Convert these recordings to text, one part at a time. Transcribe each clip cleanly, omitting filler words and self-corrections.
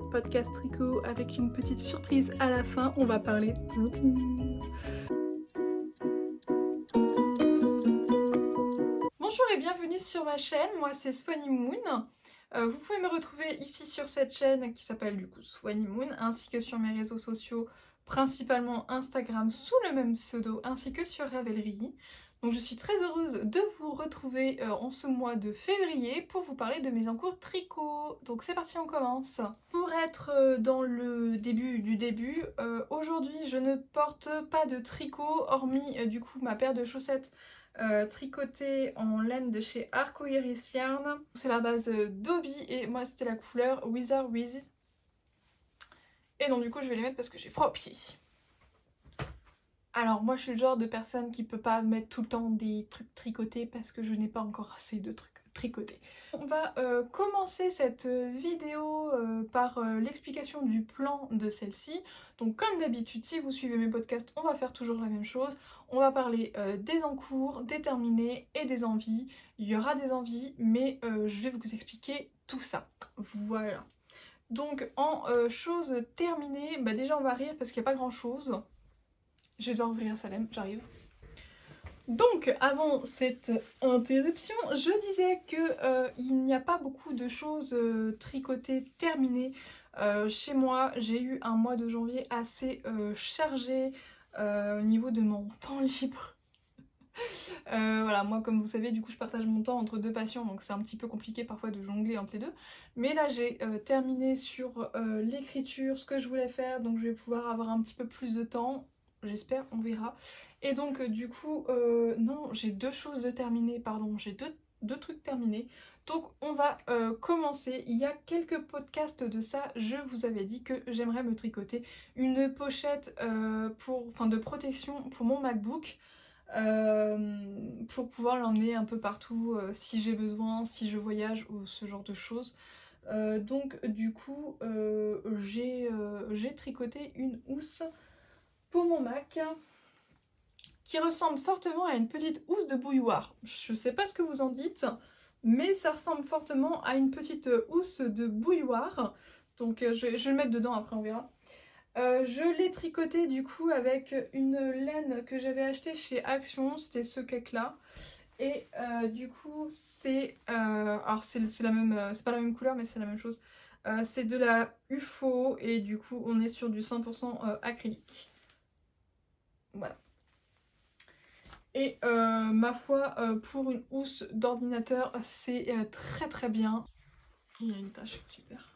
podcast tricot avec une petite surprise à la fin. On va parler Bonjour et bienvenue sur ma chaîne, moi c'est Swanny Moon. Vous pouvez me retrouver ici sur cette chaîne qui s'appelle du coup Swanny Moon, ainsi que sur mes réseaux sociaux, principalement Instagram sous le même pseudo, ainsi que sur Ravelry. Donc je suis très heureuse de vous retrouver en ce mois de février pour vous parler de mes encours tricot. Donc c'est parti, on commence. Pour être dans le début du début, aujourd'hui je ne porte pas de tricot, hormis du coup ma paire de chaussettes tricotée en laine de chez Arcoiris Yarn. C'est la base d'Obi et moi c'était la couleur Wizard Wiz. Et donc du coup je vais les mettre parce que j'ai froid aux pieds. Alors moi je suis le genre de personne qui peut pas mettre tout le temps des trucs tricotés parce que je n'ai pas encore assez de trucs tricotés. On va commencer cette vidéo par l'explication du plan de celle-ci. Donc comme d'habitude, si vous suivez mes podcasts, on va faire toujours la même chose. On va parler des encours, des terminés et des envies. Il y aura des envies, mais je vais vous expliquer tout ça. Voilà. Donc en choses terminées, bah déjà on va rire parce qu'il n'y a pas grand chose. Je vais devoir ouvrir Salem, j'arrive. Donc, avant cette interruption, je disais que il n'y a pas beaucoup de choses tricotées terminées. Chez moi, j'ai eu un mois de janvier assez chargé au niveau de mon temps libre. Voilà, moi comme vous savez, du coup je partage mon temps entre deux passions, donc c'est un petit peu compliqué parfois de jongler entre les deux. Mais là j'ai terminé sur l'écriture, ce que je voulais faire, donc je vais pouvoir avoir un petit peu plus de temps. J'espère, on verra. Et donc du coup, non, j'ai deux choses de terminer, pardon, j'ai deux trucs terminés. Donc on va commencer. Il y a quelques podcasts de ça, je vous avais dit que j'aimerais me tricoter une pochette de protection pour mon MacBook. Pour pouvoir l'emmener un peu partout si j'ai besoin, si je voyage ou ce genre de choses. Donc du coup, j'ai tricoté une housse pour mon Mac qui ressemble fortement à une petite housse de bouilloire. Je sais pas ce que vous en dites, mais ça ressemble fortement à une petite housse de bouilloire. Donc je vais le mettre dedans, après on verra. Je l'ai tricoté du coup avec une laine que j'avais achetée chez Action, c'était ce cake là. Et du coup c'est... alors c'est la même, c'est pas la même couleur mais c'est la même chose. C'est de la UFO et du coup on est sur du 100% acrylique. Voilà. Et ma foi, pour une housse d'ordinateur, c'est très très bien. Il y a une tache, super.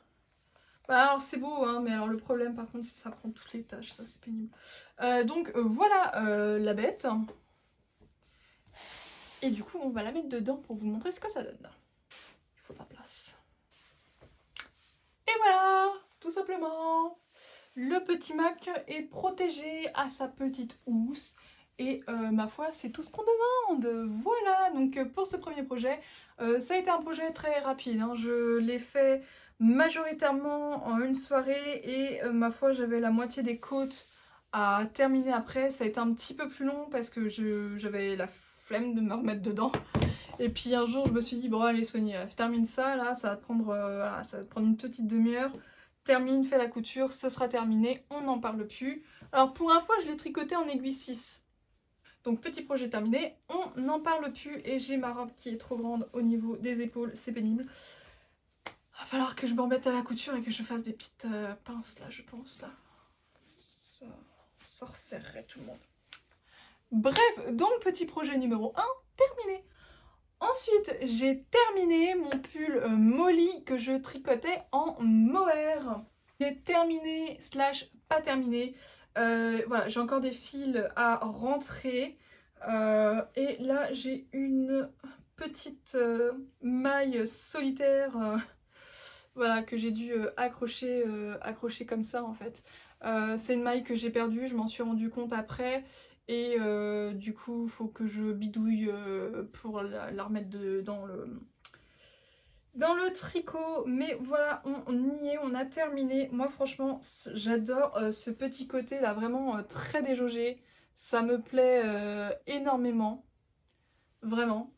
Bah alors c'est beau, hein, mais alors le problème par contre c'est que ça prend toutes les tâches, ça c'est pénible. Donc voilà la bête. Et du coup on va la mettre dedans pour vous montrer ce que ça donne. Il faut de la place. Et voilà, tout simplement. Le petit Mac est protégé à sa petite housse. Et ma foi, c'est tout ce qu'on demande. Voilà, donc pour ce premier projet, ça a été un projet très rapide. Hein. Je l'ai fait majoritairement en une soirée et ma foi, j'avais la moitié des côtes à terminer après. Ça a été un petit peu plus long parce que j'avais la flemme de me remettre dedans. Et puis un jour, je me suis dit, bon allez Sonia, termine ça, là, ça va te prendre, voilà, ça va te prendre une petite demi-heure. Termine, fais la couture, ce sera terminé, on n'en parle plus. Alors pour info, je l'ai tricoté en aiguille 6. Donc petit projet terminé, on n'en parle plus et j'ai ma robe qui est trop grande au niveau des épaules, c'est pénible. Va falloir que je me remette à la couture et que je fasse des petites pinces là, je pense là. Ça resserrerait tout le monde. Bref, donc petit projet numéro 1, terminé. Ensuite, j'ai terminé mon pull Molly que je tricotais en mohair. J'ai terminé slash pas terminé. Voilà, j'ai encore des fils à rentrer. Et là, j'ai une petite maille solitaire voilà, que j'ai dû accrocher comme ça en fait. C'est une maille que j'ai perdue, je m'en suis rendu compte après. Et du coup, il faut que je bidouille pour la remettre dans le tricot. Mais voilà, on y est, on a terminé. Moi, franchement, j'adore ce petit côté là, vraiment très déjaugé. Ça me plaît énormément. Vraiment.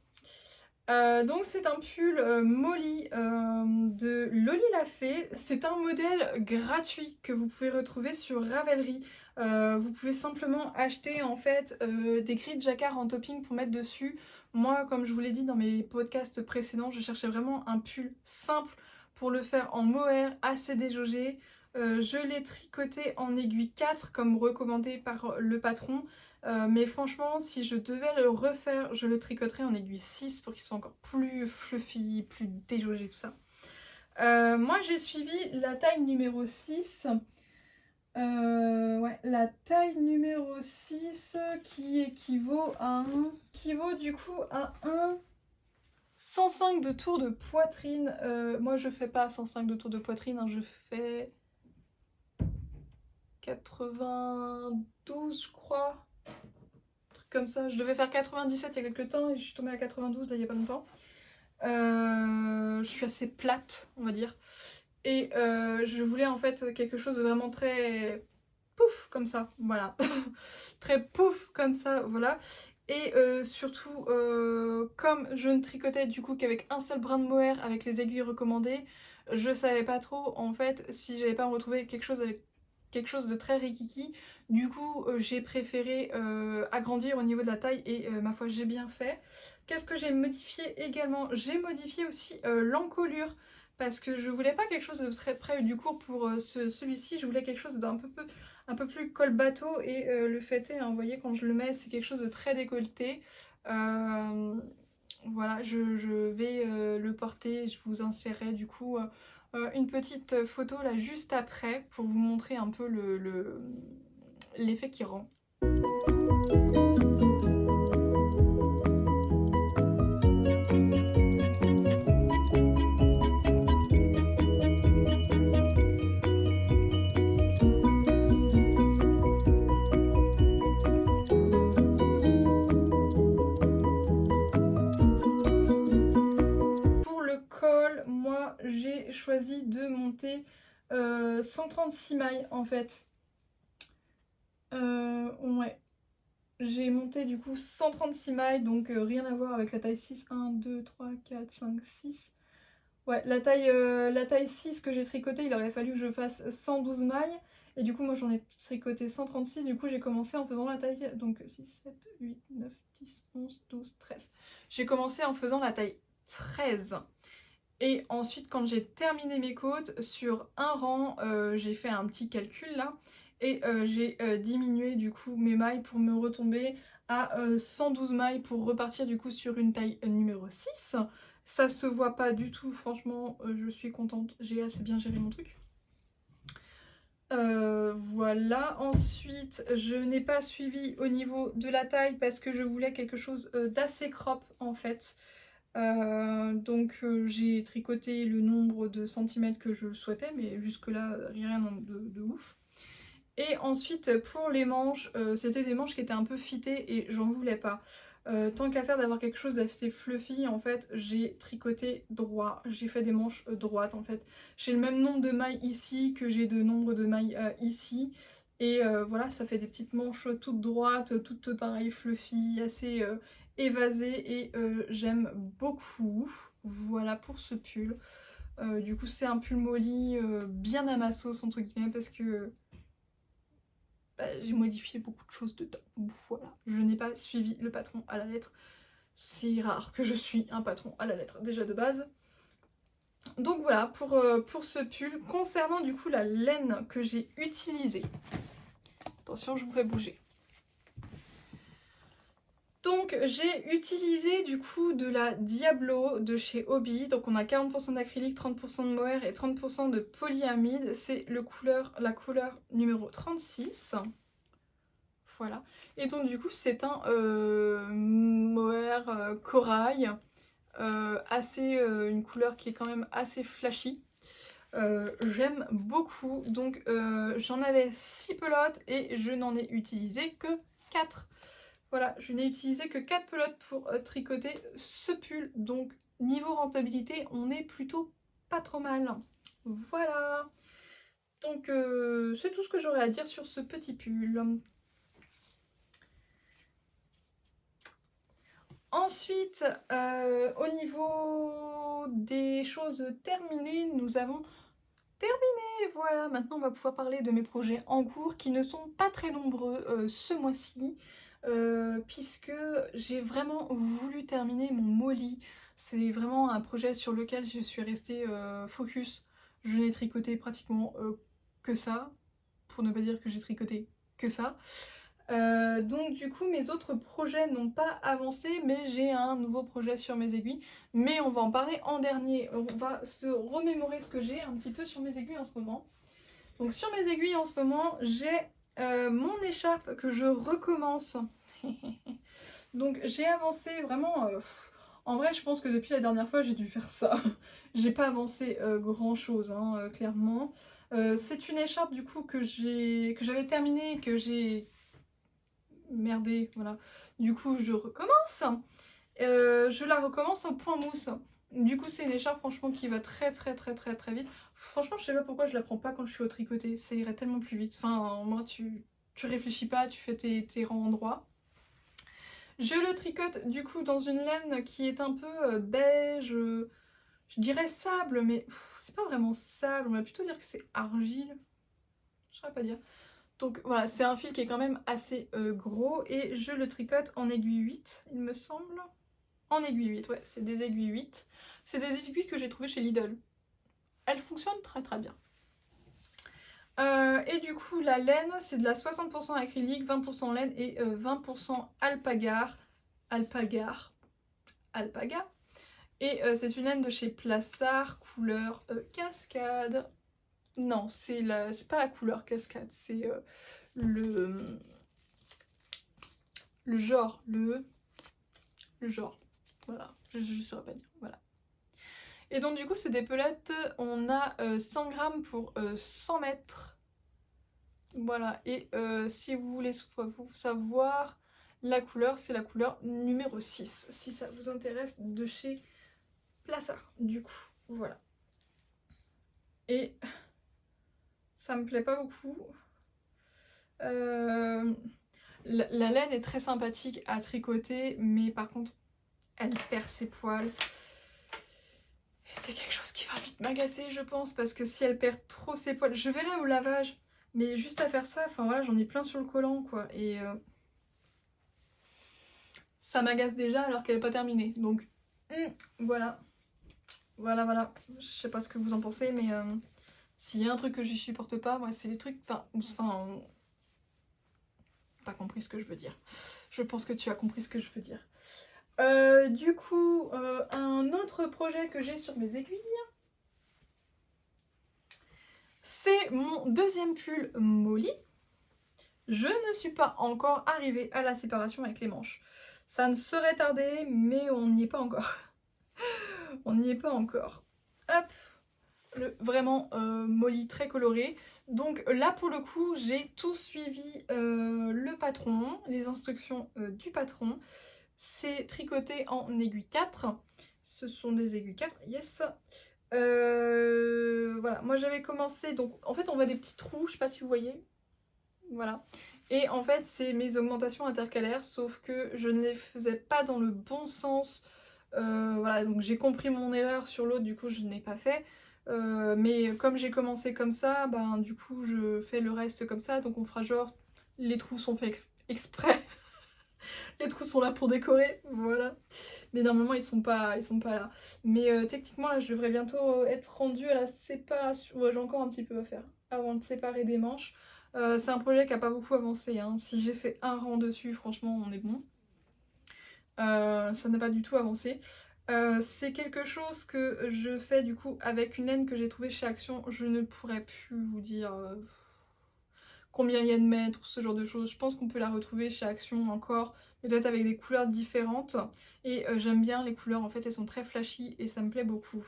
Donc c'est un pull Molly de Loli la Fée. C'est un modèle gratuit que vous pouvez retrouver sur Ravelry. Vous pouvez simplement acheter en fait des grilles de jacquard en topping pour mettre dessus. Moi, comme je vous l'ai dit dans mes podcasts précédents, je cherchais vraiment un pull simple pour le faire en mohair, assez déjaugé. Je l'ai tricoté en aiguille 4 comme recommandé par le patron. Mais franchement, si je devais le refaire, je le tricoterais en aiguille 6 pour qu'il soit encore plus fluffy, plus déjaugé, tout ça. Moi, j'ai suivi la taille numéro 6. Ouais, la taille numéro 6 qui équivaut du coup à un 105 de tour de poitrine. Moi, je fais pas 105 de tour de poitrine, hein, je fais 92, je crois. Comme ça, je devais faire 97 il y a quelques temps et je suis tombée à 92 là il y a pas longtemps. Je suis assez plate, on va dire. Et je voulais en fait quelque chose de vraiment très pouf comme ça, voilà. Très pouf comme ça, voilà. Et surtout, comme je ne tricotais du coup qu'avec un seul brin de mohair avec les aiguilles recommandées, je savais pas trop en fait si j'allais pas me retrouver quelque chose avec quelque chose de très rikiki. Du coup, j'ai préféré agrandir au niveau de la taille et ma foi, j'ai bien fait. Qu'est-ce que j'ai modifié également? J'ai modifié aussi l'encolure parce que je voulais pas quelque chose de très près du cours pour celui-ci. Je voulais quelque chose d'un un peu plus col bateau et le fait est, hein, vous voyez, quand je le mets, c'est quelque chose de très décolleté. Voilà, je vais le porter, je vous insérerai du coup une petite photo là juste après pour vous montrer un peu l'effet qu'il rend. Pour le col, moi j'ai choisi de monter 136 mailles en fait. Ouais. J'ai monté du coup 136 mailles, donc rien à voir avec la taille 6. 1, 2, 3, 4, 5, 6. Ouais, la taille 6 que j'ai tricoté, il aurait fallu que je fasse 112 mailles. Et du coup, moi j'en ai tricoté 136. Du coup, j'ai commencé en faisant la taille. Donc 6, 7, 8, 9, 10, 11, 12, 13. J'ai commencé en faisant la taille 13. Et ensuite, quand j'ai terminé mes côtes, sur un rang, j'ai fait un petit calcul là. Et j'ai diminué du coup mes mailles pour me retomber à 112 mailles pour repartir du coup sur une taille numéro 6. Ça se voit pas du tout, franchement, je suis contente, j'ai assez bien géré mon truc. Voilà, ensuite je n'ai pas suivi au niveau de la taille parce que je voulais quelque chose d'assez crop en fait. Donc j'ai tricoté le nombre de centimètres que je souhaitais, mais jusque là rien de ouf. Et ensuite pour les manches, c'était des manches qui étaient un peu fitées et j'en voulais pas. Tant qu'à faire d'avoir quelque chose d'assez fluffy, en fait j'ai tricoté droit, j'ai fait des manches droites en fait. J'ai le même nombre de mailles ici que j'ai de nombre de mailles ici. Et voilà, ça fait des petites manches toutes droites, toutes pareilles fluffy, assez évasées et j'aime beaucoup. Voilà pour ce pull. Du coup c'est un pull Molly bien à ma sauce entre guillemets parce que j'ai modifié beaucoup de choses dedans. Voilà, je n'ai pas suivi le patron à la lettre. C'est rare que je suis un patron à la lettre déjà de base. Donc voilà pour ce pull. Concernant du coup la laine que j'ai utilisée. Attention, je vous fais bouger. Donc j'ai utilisé du coup de la Diablo de chez Hobby. Donc on a 40% d'acrylique, 30% de mohair et 30% de polyamide. C'est la couleur numéro 36. Voilà. Et donc du coup c'est un mohair corail. Une couleur qui est quand même assez flashy. J'aime beaucoup. Donc j'en avais 6 pelotes et je n'en ai utilisé que 4. Voilà, je n'ai utilisé que 4 pelotes pour tricoter ce pull. Donc niveau rentabilité, on est plutôt pas trop mal. Voilà. Donc c'est tout ce que j'aurais à dire sur ce petit pull. Ensuite, au niveau des choses terminées, nous avons terminé. Voilà, maintenant on va pouvoir parler de mes projets en cours qui ne sont pas très nombreux ce mois-ci, puisque j'ai vraiment voulu terminer mon Molly. C'est vraiment un projet sur lequel je suis restée focus. Je n'ai tricoté pratiquement que ça, pour ne pas dire que j'ai tricoté que ça. Donc du coup mes autres projets n'ont pas avancé, mais j'ai un nouveau projet sur mes aiguilles, mais on va en parler en dernier. On va se remémorer ce que j'ai un petit peu sur mes aiguilles en ce moment. Donc sur mes aiguilles en ce moment, j'ai mon écharpe que je recommence. Donc j'ai avancé vraiment, en vrai je pense que depuis la dernière fois j'ai dû faire ça. J'ai pas avancé grand chose hein, clairement. C'est une écharpe du coup que j'avais terminée, que j'ai merdé, voilà. Du coup, je recommence. Je la recommence en point mousse. Du coup, c'est une écharpe franchement qui va très vite. Franchement, je sais pas pourquoi je la prends pas quand je suis au tricoté. Ça irait tellement plus vite. Enfin, moi, tu réfléchis pas, tu fais tes rangs en droit. Je le tricote du coup dans une laine qui est un peu beige, je dirais sable, mais c'est pas vraiment sable, on va plutôt dire que c'est argile. Je saurais pas dire. Donc voilà, c'est un fil qui est quand même assez gros et je le tricote en aiguille 8, il me semble. En aiguille 8, ouais, c'est des aiguilles 8. C'est des aiguilles que j'ai trouvées chez Lidl. Elles fonctionnent très bien. Et du coup, la laine, c'est de la 60% acrylique, 20% laine et 20% alpagar. Alpaga. Et c'est une laine de chez Plassard, couleur cascade. Non, c'est pas la couleur cascade, c'est le genre, le genre, voilà, je saurais pas dire, voilà. Et donc du coup c'est des pelettes, on a 100 grammes pour 100 mètres, voilà, et si vous voulez savoir la couleur, c'est la couleur numéro 6, si ça vous intéresse, de chez Plassard, du coup, voilà. Et ça me plaît pas beaucoup. La laine est très sympathique à tricoter, mais par contre, elle perd ses poils. Et c'est quelque chose qui va vite m'agacer, je pense, parce que si elle perd trop ses poils, je verrai au lavage, mais juste à faire ça, enfin voilà, j'en ai plein sur le collant, quoi, et ça m'agace déjà alors qu'elle n'est pas terminée, donc voilà. Voilà. Je sais pas ce que vous en pensez, mais s'il y a un truc que je supporte pas, moi, c'est les trucs, enfin, t'as compris ce que je veux dire. Je pense que tu as compris ce que je veux dire. Du coup, un autre projet que j'ai sur mes aiguilles, c'est mon deuxième pull Molly. Je ne suis pas encore arrivée à la séparation avec les manches. Ça ne serait tardé, mais on n'y est pas encore. On n'y est pas encore. Hop, vraiment Molly très coloré. Donc là pour le coup j'ai tout suivi le patron, les instructions du patron. C'est tricoté en aiguille 4. Ce sont des aiguilles 4, yes. Voilà, moi j'avais commencé, donc en fait on voit des petits trous, je sais pas si vous voyez. Voilà. Et en fait c'est mes augmentations intercalaires, sauf que je ne les faisais pas dans le bon sens. Voilà, donc j'ai compris mon erreur sur l'autre, du coup je ne l'ai pas fait. Mais comme j'ai commencé comme ça, ben du coup je fais le reste comme ça, donc on fera genre les trous sont faits exprès. Les trous sont là pour décorer, voilà. Mais normalement ils sont pas là. Mais techniquement là je devrais bientôt être rendue à la séparation. Ouais, j'ai encore un petit peu à faire avant de séparer des manches. C'est un projet qui a pas beaucoup avancé, hein. Si j'ai fait un rang dessus, franchement on est bon. Ça n'a pas du tout avancé. C'est quelque chose que je fais du coup avec une laine que j'ai trouvée chez Action. Je ne pourrais plus vous dire combien il y a de mètres, ce genre de choses. Je pense qu'on peut la retrouver chez Action encore, peut-être avec des couleurs différentes. Et j'aime bien les couleurs, en fait elles sont très flashy et ça me plaît beaucoup.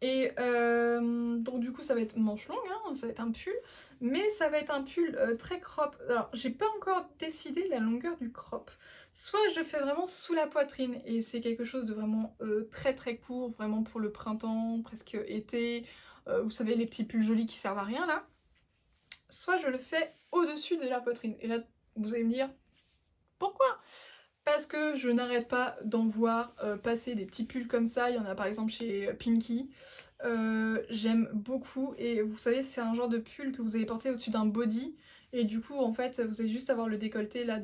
Et donc du coup ça va être manche longue, hein, ça va être un pull, mais ça va être un pull très crop. Alors j'ai pas encore décidé la longueur du crop. Soit je fais vraiment sous la poitrine et c'est quelque chose de vraiment très court, vraiment pour le printemps, presque été, vous savez les petits pulls jolis qui servent à rien là. Soit je le fais au-dessus de la poitrine. Et là vous allez me dire pourquoi ? parce que je n'arrête pas d'en voir passer des petits pulls comme ça. Il y en a par exemple chez Pinky. J'aime beaucoup et vous savez c'est un genre de pull que vous allez porter au-dessus d'un body et du coup en fait vous allez juste avoir le décolleté là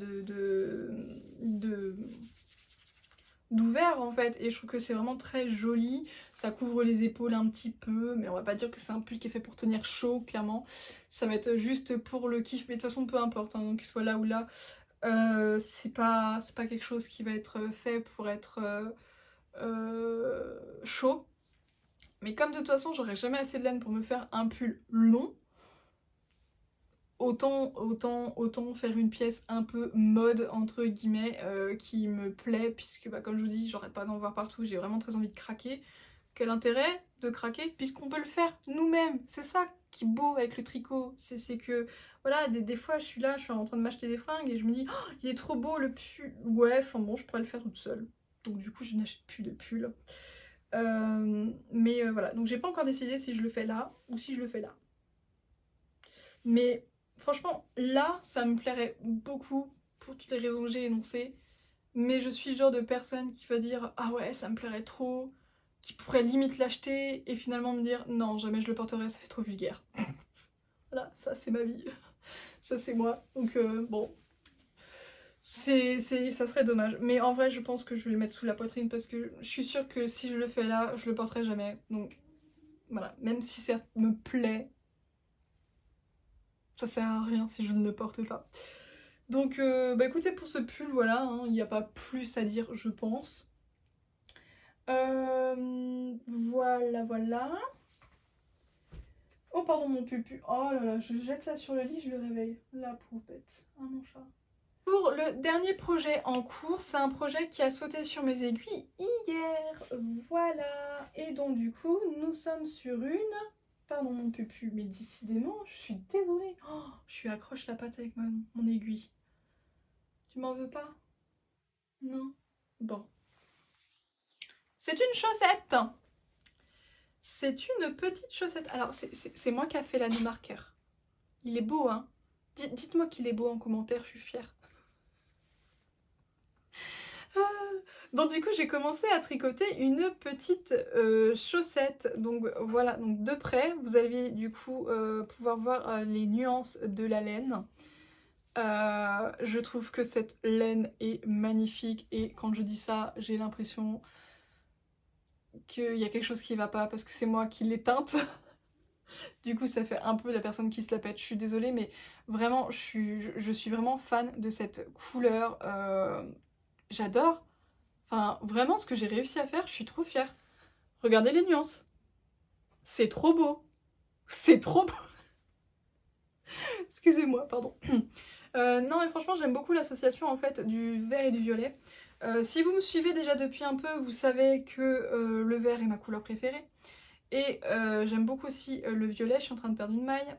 d'ouvert en fait et je trouve que c'est vraiment très joli, ça couvre les épaules un petit peu mais on va pas dire que c'est un pull qui est fait pour tenir chaud clairement, ça va être juste pour le kiff mais de toute façon peu importe hein, donc qu'il soit là ou là, c'est pas quelque chose qui va être fait pour être chaud. Mais comme de toute façon j'aurais jamais assez de laine pour me faire un pull long, autant faire une pièce un peu mode entre guillemets qui me plaît puisque bah, comme je vous dis j'arrête pas d'en voir partout, j'ai vraiment très envie de craquer. Quel intérêt de craquer puisqu'on peut le faire nous-mêmes, c'est ça qui est beau avec le tricot, c'est que voilà des fois je suis là, je suis en train de m'acheter des fringues et je me dis oh, il est trop beau le pull, ouais enfin bon je pourrais le faire toute seule, donc du coup je n'achète plus de pull. Mais voilà, donc j'ai pas encore décidé si je le fais là ou si je le fais là. Mais franchement, là, ça me plairait beaucoup pour toutes les raisons que j'ai énoncées. Mais je suis le genre de personne qui va dire ah ouais, ça me plairait trop, qui pourrait limite l'acheter et finalement me dire non, jamais je le porterai, ça fait trop vulgaire. Voilà, ça c'est ma vie, ça c'est moi. Donc bon, ça serait dommage. Mais en vrai, je pense que je vais le mettre sous la poitrine parce que je suis sûre que si je le fais là, je le porterai jamais. Donc voilà, même si ça me plaît, ça sert à rien si je ne le porte pas. Donc bah écoutez, pour ce pull, voilà, hein, il n'y a pas plus à dire, je pense. Voilà. Oh pardon mon pupu. Oh là là, je jette ça sur le lit, je le réveille. La pauvre bête. Ah mon chat. Pour le dernier projet en cours, c'est un projet qui a sauté sur mes aiguilles hier. Voilà. Et donc du coup, nous sommes sur une... Pardon mon pupu, mais décidément, je suis désolée. Oh, je suis accroche la patte avec mon aiguille. Tu m'en veux pas? Non? Bon. C'est une chaussette. C'est une petite chaussette. Alors, c'est moi qui a fait l'anneau marqueur. Il est beau, hein? Dites-moi qu'il est beau en commentaire, je suis fière. Donc du coup j'ai commencé à tricoter une petite chaussette, donc voilà, donc de près vous allez du coup pouvoir voir les nuances de la laine. Je trouve que cette laine est magnifique et quand je dis ça j'ai l'impression qu'il y a quelque chose qui va pas parce que c'est moi qui l'ai teinte. Du coup ça fait un peu la personne qui se la pète, je suis désolée mais vraiment je suis vraiment fan de cette couleur, j'adore. Enfin, vraiment, ce que j'ai réussi à faire, je suis trop fière. Regardez les nuances. C'est trop beau. C'est trop beau. Excusez-moi, pardon. Non, mais franchement, j'aime beaucoup l'association en fait du vert et du violet. Si vous me suivez déjà depuis un peu, vous savez que le vert est ma couleur préférée. Et j'aime beaucoup aussi le violet. Je suis en train de perdre une maille.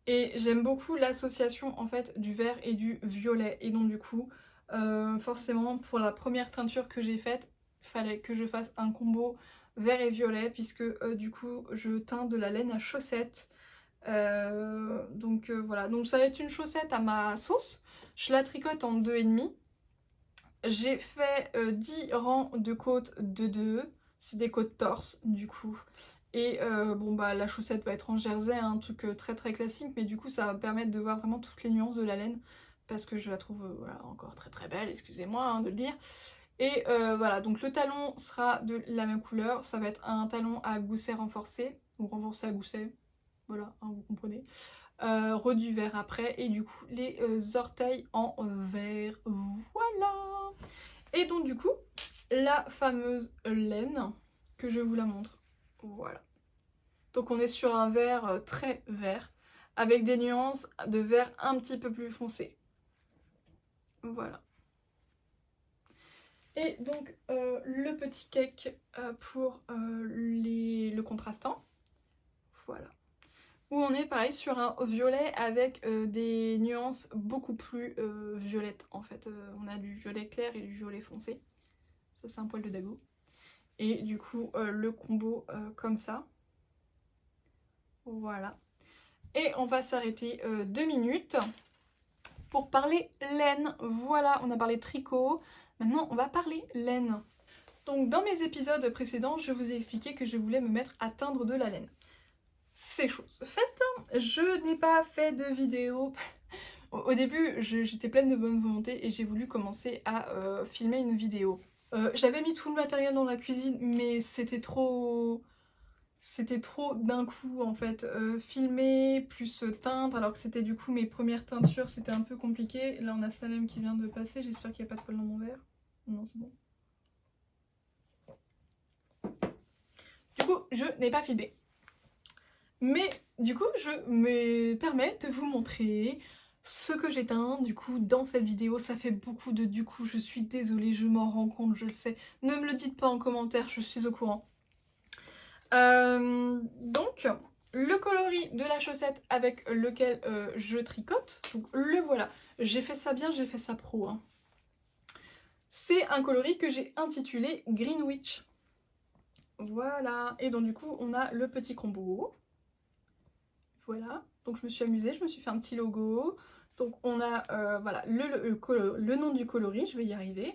Et j'aime beaucoup l'association en fait du vert et du violet. Et donc du coup, forcément, pour la première teinture que j'ai faite, il fallait que je fasse un combo vert et violet puisque du coup, je teins de la laine à chaussette. Donc voilà, donc ça va être une chaussette à ma sauce. Je la tricote en 2,5. J'ai fait 10 rangs de côtes de 2. C'est des côtes torse du coup. Et bon bah la chaussette va être en jersey, hein, un truc très très classique, mais du coup ça va me permettre de voir vraiment toutes les nuances de la laine parce que je la trouve voilà, encore très très belle, excusez-moi hein, de le dire. Et voilà, donc le talon sera de la même couleur, ça va être un talon à gousset renforcé, ou renforcé à gousset, voilà, hein, vous comprenez. Redu vert après, et du coup les orteils en vert, voilà. Et donc du coup, la fameuse laine, que je vous la montre, voilà. Donc on est sur un vert très vert, avec des nuances de vert un petit peu plus foncé. Voilà. Et donc le petit cake pour le contrastant. Voilà. Où on est pareil sur un violet avec des nuances beaucoup plus violettes en fait. On a du violet clair et du violet foncé. Ça c'est un poil de dago. Et du coup le combo comme ça. Voilà. Et on va s'arrêter 2 minutes. pour parler laine. Voilà, on a parlé tricot, maintenant on va parler laine. Donc dans mes épisodes précédents, je vous ai expliqué que je voulais me mettre à teindre de la laine. C'est chose faite, je n'ai pas fait de vidéo. Au début, j'étais pleine de bonne volonté et j'ai voulu commencer à filmer une vidéo. J'avais mis tout le matériel dans la cuisine, mais c'était trop d'un coup en fait. Filmer plus teindre, alors que c'était du coup mes premières teintures, c'était un peu compliqué. Là on a Salem qui vient de passer, j'espère qu'il n'y a pas de poil dans mon verre. Non, c'est bon. Du coup, je n'ai pas filmé. Mais du coup, je me permets de vous montrer ce que j'ai teint du coup dans cette vidéo. Ça fait beaucoup de du coup, je suis désolée, je m'en rends compte, je le sais. Ne me le dites pas en commentaire, je suis au courant. Donc, le coloris de la chaussette avec lequel je tricote, donc le voilà. J'ai fait ça bien, j'ai fait ça pro. Hein. C'est un coloris que j'ai intitulé Greenwich. Voilà, et donc du coup, on a le petit combo. Voilà, donc je me suis amusée, je me suis fait un petit logo. Donc on a voilà, le nom du coloris, je vais y arriver.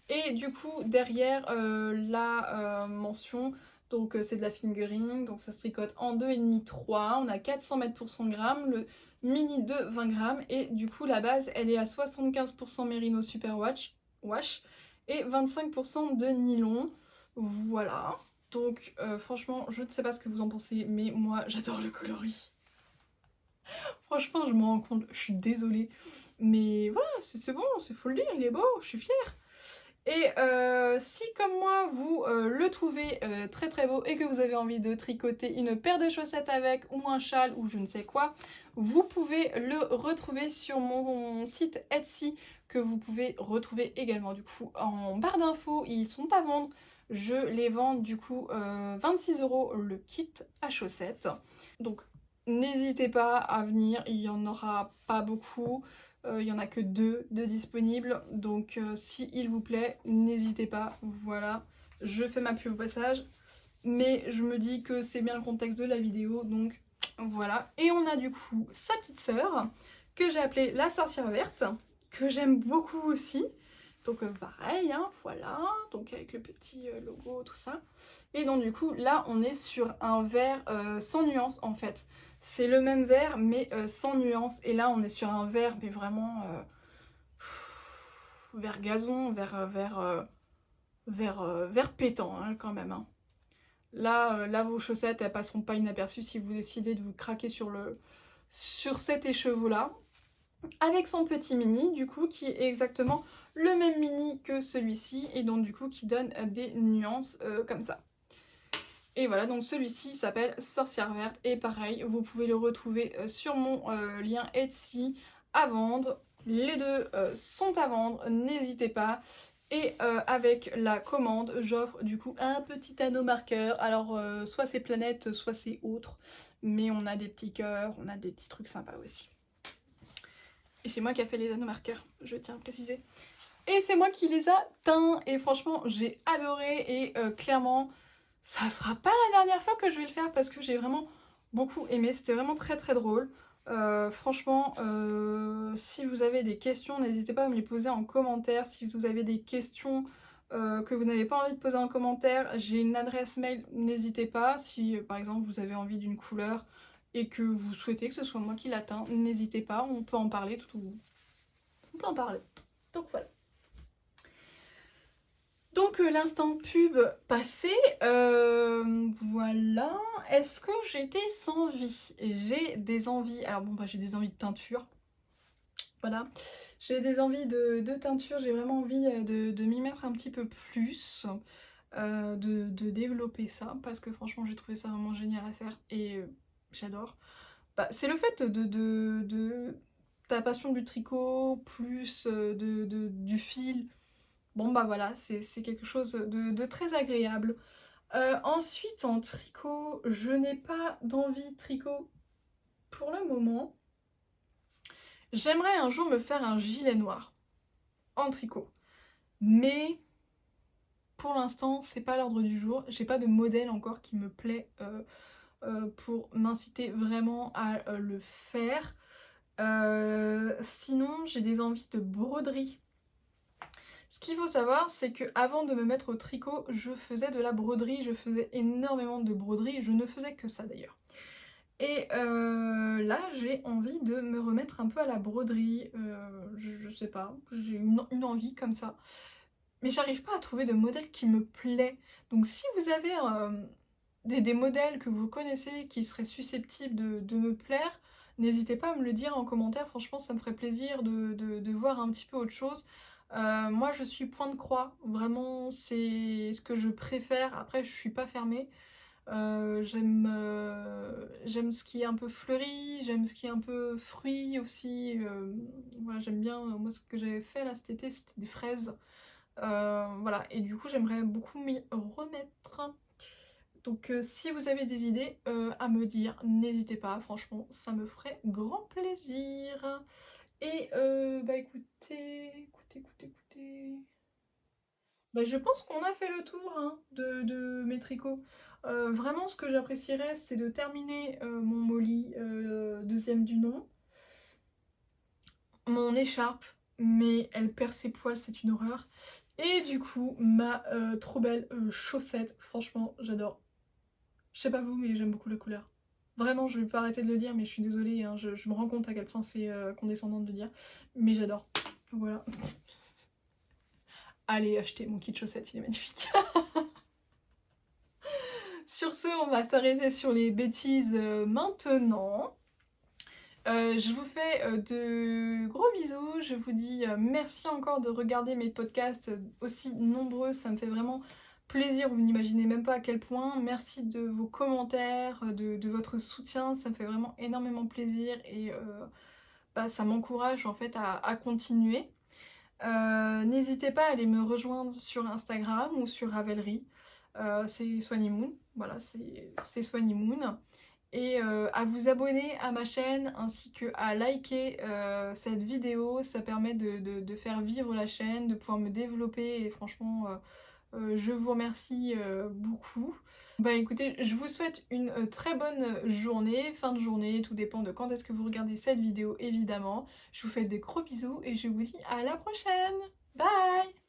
Et du coup, derrière la mention, donc c'est de la fingering, donc ça se tricote en 2,5-3. On a 400 mètres pour 100 grammes, le mini de 20 grammes. Et du coup, la base, elle est à 75% Merino Super Wash et 25% de nylon. Voilà. Donc franchement, je ne sais pas ce que vous en pensez, mais moi, j'adore le coloris. Franchement, je me rends compte, je suis désolée. Mais voilà, c'est bon, faut le dire, il est beau, je suis fière. Et si comme moi, vous le trouvez très très beau et que vous avez envie de tricoter une paire de chaussettes avec ou un châle ou je ne sais quoi, vous pouvez le retrouver sur mon site Etsy que vous pouvez retrouver également du coup en barre d'infos. Ils sont à vendre. Je les vends du coup 26 € le kit à chaussettes. Donc n'hésitez pas à venir, il n'y en aura pas beaucoup. Il n'y en a que deux de disponibles, donc si il vous plaît, n'hésitez pas, voilà. Je fais ma pub au passage, mais je me dis que c'est bien le contexte de la vidéo, donc voilà. Et on a du coup sa petite sœur, que j'ai appelée la sorcière verte, que j'aime beaucoup aussi. Donc pareil, hein, voilà, donc avec le petit logo, tout ça. Et donc du coup, là, on est sur un vert sans nuance en fait. C'est le même vert, mais sans nuance. Et là, on est sur un vert, mais vraiment vert gazon, vert pétant hein, quand même. Hein. Là, vos chaussettes, elles passeront pas inaperçues si vous décidez de vous craquer sur cet écheveau-là. Avec son petit mini, du coup, qui est exactement le même mini que celui-ci, et donc du coup, qui donne des nuances comme ça. Et voilà, donc celui-ci s'appelle Sorcière Verte, et pareil, vous pouvez le retrouver sur mon lien Etsy à vendre. Les deux sont à vendre, n'hésitez pas. Et avec la commande, j'offre du coup un petit anneau marqueur. Alors, soit c'est planète, soit c'est autre. Mais on a des petits cœurs, on a des petits trucs sympas aussi. Et c'est moi qui a fait les anneaux marqueurs, je tiens à préciser. Et c'est moi qui les a teints. Et franchement, j'ai adoré. Et clairement, ça sera pas la dernière fois que je vais le faire parce que j'ai vraiment beaucoup aimé. C'était vraiment très très drôle. Franchement, si vous avez des questions, n'hésitez pas à me les poser en commentaire. Si vous avez des questions que vous n'avez pas envie de poser en commentaire, j'ai une adresse mail, n'hésitez pas. Si par exemple vous avez envie d'une couleur et que vous souhaitez que ce soit moi qui la teins, n'hésitez pas, on peut en parler on peut en parler. Donc voilà. Donc l'instant pub passé, voilà. Est-ce que j'étais sans vie? J'ai des envies, alors bon bah j'ai des envies de teinture, voilà. J'ai des envies de teinture, j'ai vraiment envie de m'y mettre un petit peu plus, de développer ça, parce que franchement j'ai trouvé ça vraiment génial à faire et j'adore. Bah, c'est le fait de ta passion du tricot, plus du fil. Bon bah voilà, c'est quelque chose de très agréable. Ensuite en tricot, je n'ai pas d'envie tricot pour le moment. J'aimerais un jour me faire un gilet noir en tricot. Mais pour l'instant, c'est pas l'ordre du jour. J'ai pas de modèle encore qui me plaît pour m'inciter vraiment à le faire. Sinon, j'ai des envies de broderie. Ce qu'il faut savoir, c'est que avant de me mettre au tricot, je faisais de la broderie, je faisais énormément de broderie, je ne faisais que ça d'ailleurs. Et là, j'ai envie de me remettre un peu à la broderie, je sais pas, j'ai une envie comme ça. Mais j'arrive pas à trouver de modèle qui me plaît. Donc si vous avez des modèles que vous connaissez qui seraient susceptibles de me plaire, n'hésitez pas à me le dire en commentaire, franchement ça me ferait plaisir de voir un petit peu autre chose. Moi je suis point de croix, vraiment c'est ce que je préfère, après je suis pas fermée. J'aime ce qui est un peu fleuri, j'aime ce qui est un peu fruit aussi. Voilà, j'aime bien, moi ce que j'avais fait là cet été c'était des fraises. Voilà, et du coup j'aimerais beaucoup m'y remettre. Donc si vous avez des idées à me dire, n'hésitez pas, franchement, ça me ferait grand plaisir. Et bah écoutez. Bah, je pense qu'on a fait le tour hein, de mes tricots. Vraiment, ce que j'apprécierais, c'est de terminer mon molly deuxième du nom. Mon écharpe, mais elle perd ses poils, c'est une horreur. Et du coup, ma trop belle chaussette, franchement, j'adore. Je sais pas vous, mais j'aime beaucoup la couleur. Vraiment, je vais pas arrêter de le dire, mais je suis désolée, hein, je me rends compte à quel point c'est condescendant de le dire. Mais j'adore. Voilà. Allez, achetez mon kit chaussettes, il est magnifique. Sur ce, on va s'arrêter sur les bêtises maintenant. Je vous fais de gros bisous, je vous dis merci encore de regarder mes podcasts aussi nombreux, ça me fait vraiment plaisir, vous n'imaginez même pas à quel point. Merci de vos commentaires, de votre soutien, ça me fait vraiment énormément plaisir et bah, ça m'encourage en fait à continuer. N'hésitez pas à aller me rejoindre sur Instagram ou sur Ravelry, c'est Swannymoon, voilà c'est Swannymoon. Et à vous abonner à ma chaîne ainsi que à liker cette vidéo, ça permet de faire vivre la chaîne, de pouvoir me développer et franchement je vous remercie beaucoup. Bah écoutez, je vous souhaite une très bonne journée, fin de journée, tout dépend de quand est-ce que vous regardez cette vidéo évidemment. Je vous fais des gros bisous et je vous dis à la prochaine. Bye!